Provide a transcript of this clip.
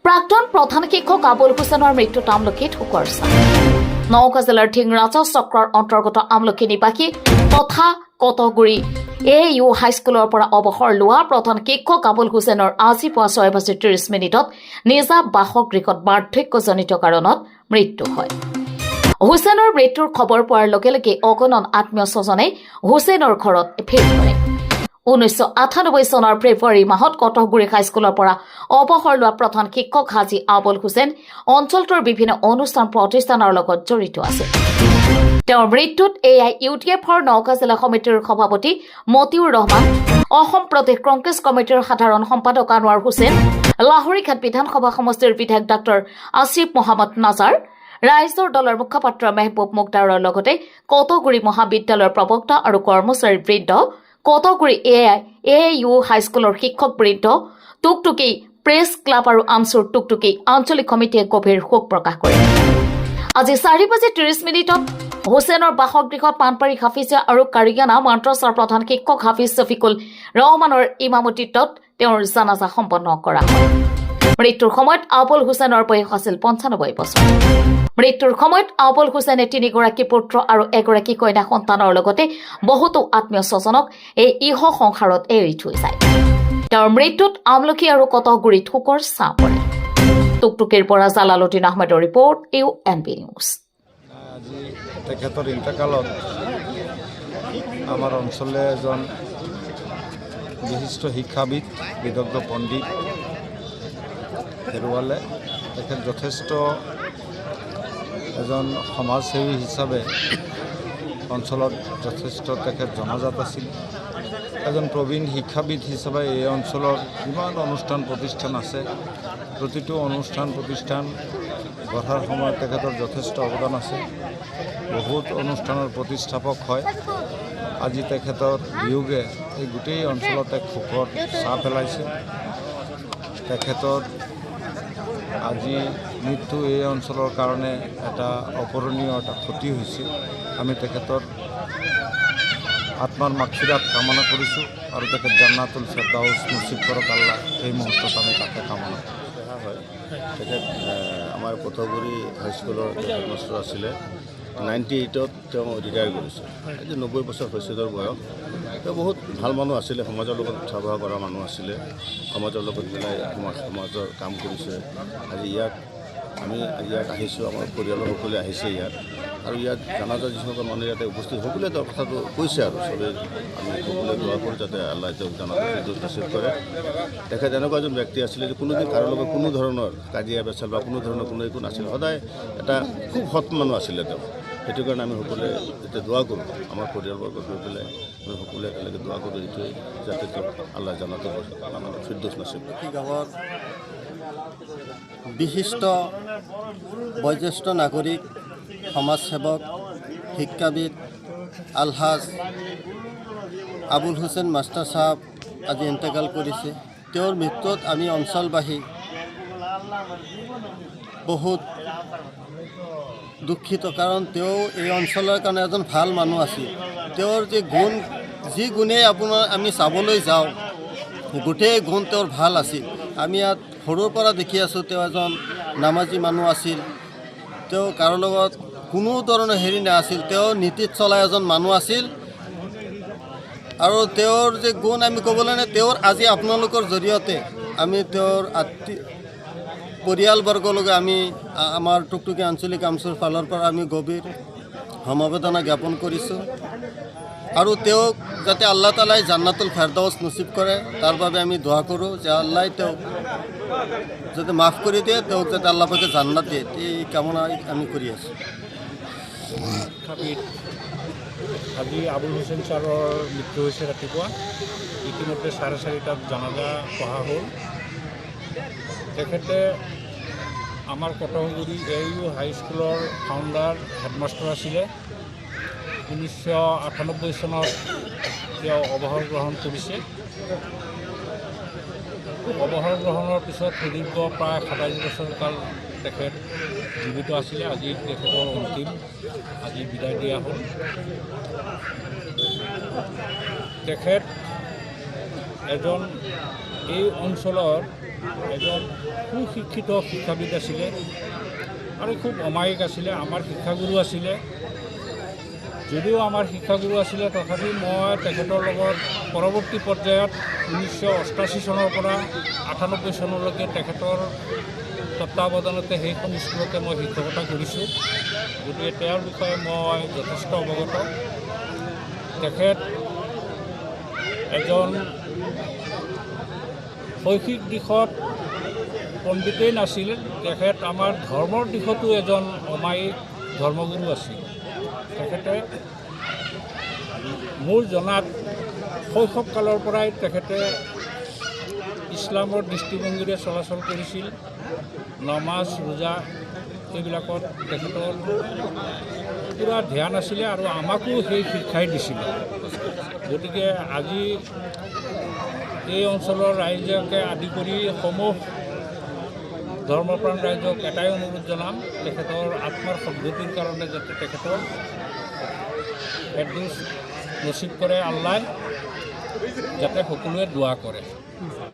প্ৰাক্তন প্ৰধান শিক্ষক আবুল হুছেইনৰ মৃত্যুত আমলখিত শোকৰ ছাঁ। নওগাঁ জিলাৰ ধিংৰাজা চক্ৰৰ অন্তৰ্গত আমলখি নিবাসী তথা কটগুৰি AU হাইস্কুলৰ পৰা অৱসৰ লোৱা প্ৰধান শিক্ষক আবুল হুছেইনৰ আজি পুৱা 6:30 নিজা বাসগৃহত বাৰ্ধক্যজনিত কাৰণত মৃত্যু হয়। হুছেইনৰ মৃত্যুৰ খবৰ পোৱাৰ লগে লগে অগণন আত্মীয় স্বজনে হুছেইনৰ ঘৰত ভিৰ কৰে। 1998 চনৰ ফেব্ৰুৱাৰী মাহত কটগুৰি হাইস্কুলৰ পৰা অৱসৰ লোৱা প্ৰধান শিক্ষক হাজী আবুল হুছেইন অঞ্চলটোৰ বিভিন্ন অনুষ্ঠান প্ৰতিষ্ঠানৰ লগত জড়িত আছিল। তেওঁৰ মৃত্যুত AIUDFৰ নওগাঁ জিলা সমিতিৰ সভাপতি মতিউৰ ৰহমান, অসম প্ৰদেশ কংগ্ৰেছ কমিটিৰ সাধাৰণ সম্পাদক আনোৱাৰ হুছেইন, লাহৰীঘাট বিধানসভা সমষ্টিৰ বিধায়ক ডাক্তৰ আসিফ মহম্মদ নাজাৰ, ৰাইজৰ দলৰ মুখপাত্ৰ মেহবুব মুখতাৰৰ লগতে কটগুৰি মহাবিদ্যালয়ৰ প্ৰবক্তা আৰু কৰ্মচাৰীবৃন্দ, কটগুৰি AIU হাইস্কুলৰ শিক্ষকবৃন্দ, টুকটুকি প্ৰেছ ক্লাব আৰু আমচুৰ টুকটুকি আঞ্চলিক সমিতিয়ে গভীৰ শোক প্ৰকাশ কৰে। আজি 4:30 হুছেইনৰ বাসগৃহত পানপাৰী হাফিজা আৰু কাৰিয়ানা মাদ্ৰাছাৰ প্ৰধান শিক্ষক হাফিজ ছফিকুল ৰহমানৰ ইমামতিত্বত তেওঁৰ জানাজা সম্পন্ন কৰা হয়। মৃত্যুৰ সময়ত আবুল হুছেইনৰ বয়স আছিল 95 বছৰ। মৃত্যুৰ সময়ত আবুল হুছেইনে 3গৰাকী পুত্ৰ আৰু 1গৰাকী কন্যা সন্তানৰ লগতে বহুতো আত্মীয় স্বজনক এই ইহ সংসাৰত এৰি থৈ যায়। তেওঁৰ মৃত্যুত আমলখি আৰু কটগুৰিত শোকৰ ছাঁ পৰে। টুকটুকিৰ পৰা জালালুদ্দিন আহমেদৰ ৰিপৰ্ট, UNB নিউজ। আজি তেখেতৰ ইণ্টাৰকালত আমাৰ অঞ্চলে এজন বিশিষ্ট শিক্ষাবিদ, বিদগ্ধ পণ্ডিত হেৰুৱালে। তেখেত যথেষ্ট এজন সমাজসেৱী হিচাপে অঞ্চলত যথেষ্ট তেখেত জনাজাত আছিল। এজন প্ৰবীণ শিক্ষাবিদ হিচাপে এই অঞ্চলৰ যিমান অনুষ্ঠান প্ৰতিষ্ঠান আছে, প্ৰতিটো অনুষ্ঠান প্ৰতিষ্ঠান গঢ়াৰ সময়ত তেখেতৰ যথেষ্ট অৱদান আছে। বহুত অনুষ্ঠানৰ প্ৰতিষ্ঠাপক হয়। আজি তেখেতৰ বিয়োগে এই গোটেই অঞ্চলত এক শোকৰ ছাঁ পেলাইছে। তেখেতৰ আজি মৃত্যু এই অঞ্চলৰ কাৰণে এটা অপূৰণীয় এটা ক্ষতি হৈছে। আমি তেখেতৰ আত্মাৰ মাগফিৰাত কামনা কৰিছোঁ আৰু তেখেত জান্নাতুল ফেৰদাউছ নচিব কৰক আল্লাহ। এই মুহূৰ্তত আমি তাকে কামনা হয়। তেখেত আমাৰ কটগুৰি হাইস্কুলৰ হেডমাষ্টাৰ আছিলে। 98ত তেওঁ ৰিটায়াৰ কৰিছে। আজি 90 বছৰ হৈছে তেওঁৰ বয়স। তেওঁ বহুত ভাল মানুহ আছিলে, সমাজৰ লগত উঠা বহা কৰা মানুহ আছিলে, সমাজৰ লগত মিলাই সমাজৰ কাম কৰিছে। আজি আমি ইয়াত আহিছোঁ, আমাৰ পৰিয়ালৰ সকলোৱে আহিছে ইয়াত, আৰু ইয়াত জানাজা যিসকল মানুহ ইয়াতে উপস্থিত সকলোৱে তেওঁৰ কথাটো কৈছে আৰু চবেই আমি সকলোৱে দোৱা কৰোঁ যাতে আল্লাহ তেওঁক জানাজা ফিৰদৌছ নচিব কৰে। তেখেত এনেকুৱা এজন ব্যক্তি আছিলে যে কোনোদিন কাৰো লগত কোনো ধৰণৰ কাজিয়া পেচাল বা কোনো ধৰণৰ কোনো একো নাছিল। সদায় এটা খুব সৎ মানুহ আছিলে তেওঁ। সেইটো কাৰণে আমি সকলোৱে এতিয়া দোৱা কৰোঁ, আমাৰ পৰিয়ালবৰ্গ গৈ পেলাই আমি সকলোৱে একেলগে দোৱা কৰোঁ এইটোৱে যাতে তেওঁক আল্লাহ জানাজা ফিৰদৌছ নচিব কৰে। গাঁৱৰ বিশিষ্ট বয়োজ্যেষ্ঠ নাগৰিক, সমাজসেৱক, শিক্ষাবিদ আলহাজ আবুল হুছেইন মাষ্টাৰ চাহাব আজি ইন্তেকাল কৰিছে। তেওঁৰ মৃত্যুত আমি অঞ্চলবাসী বহুত দুখিত, কাৰণ তেওঁ এই অঞ্চলৰ কাৰণে এজন ভাল মানুহ আছিল। তেওঁৰ যি গুণেই আমি চাবলৈ যাওঁ, গোটেই গুণ তেওঁৰ ভাল আছিল। আমি ইয়াত সৰুৰ পৰা দেখি আছোঁ তেওঁ এজন নামাজী মানুহ আছিল। তেওঁ কাৰো লগত কোনো ধৰণৰ হেৰি নাছিল। তেওঁ নীতিত চলা এজন মানুহ আছিল। আৰু তেওঁৰ যে গুণ আমি ক'বলৈ নাই, তেওঁৰ আজি আপোনালোকৰ জৰিয়তে আমি তেওঁৰ পৰিয়ালবৰ্গলৈকে আমি আমাৰ টুকটুকি আঞ্চলিক আমচুৰ ফালৰ পৰা আমি গভীৰ সমবেদনা জ্ঞাপন কৰিছোঁ। আৰু তেওঁক যাতে আল্লাহ তালাই জান্নাতুল ফেৰদাউছ নচিব কৰে, তাৰ বাবে আমি দোৱা কৰোঁ যে আল্লাহ তেওঁক যাতে মাফ কৰি দিয়ে, তেওঁক যাতে আল্লাহ পাকে জান্নাত দিয়ে, এই কামনা আমি কৰি আছোঁ। আজি আবুল হুছেইন ছাৰৰ মৃত্যু হৈছে ৰাতিপুৱা। ইতিমধ্যে 4:30 জানাজা পঢ়া হ'ল। তেখেতে আমাৰ কটগুৰি AIU হাইস্কুলৰ ফাউণ্ডাৰ হেডমাষ্টাৰ আছিলে। 1998 চনত তেওঁ অৱসৰ গ্ৰহণ কৰিছে। অৱসৰ গ্ৰহণৰ পিছত সুদীৰ্ঘ প্ৰায় 27 বছৰ কাল তেখেত জীৱিত আছিলে। আজি তেখেতৰ অন্তিম আজি বিদায় দিয়া হ'ল। তেখেত এজন এই অঞ্চলৰ এজন সুশিক্ষিত শিক্ষাবিদ আছিলে আৰু খুব অমায়িক আছিলে। আমাৰ শিক্ষাগুৰু আছিলে। যদিও আমাৰ শিক্ষাগুৰু আছিলে তথাপি মই তেখেতৰ লগত পৰৱৰ্তী পৰ্যায়ত 1988 চনৰ পৰা 98 চনলৈকে তেখেতৰ তত্বাৱধানতে সেইখন স্কুলতে মই শিক্ষকতা কৰিছোঁ। গতিকে তেওঁৰ বিষয়ে মই যথেষ্ট অৱগত। তেখেত এজন শৈক্ষিক দিশত পণ্ডিতেই নাছিল, তেখেত আমাৰ ধৰ্মৰ দিশতো এজন অমায়িক ধৰ্মগুৰু আছিল। তেখেতে মোৰ জনাত শৈশৱকালৰ পৰাই তেখেতে ইছলামৰ দৃষ্টিভংগীৰে চলাচল কৰিছিল। নমাজ ৰোজা এইবিলাকত তেখেতৰ পূৰা ধ্যান আছিলে আৰু আমাকো সেই শিক্ষাই দিছিলে। গতিকে আজি এই অঞ্চলৰ ৰাইজকে আদি কৰি সমূহ ধৰ্মপ্ৰাণ ৰাইজক এটাই অনুৰোধ জনাম, তেখেতৰ আত্মাৰ সদ্গতিৰ কাৰণে যাতে তেখেতৰ ফেৰদৌছ নচিব কৰে আল্লাই, যাতে সকলোৱে দোৱা কৰে।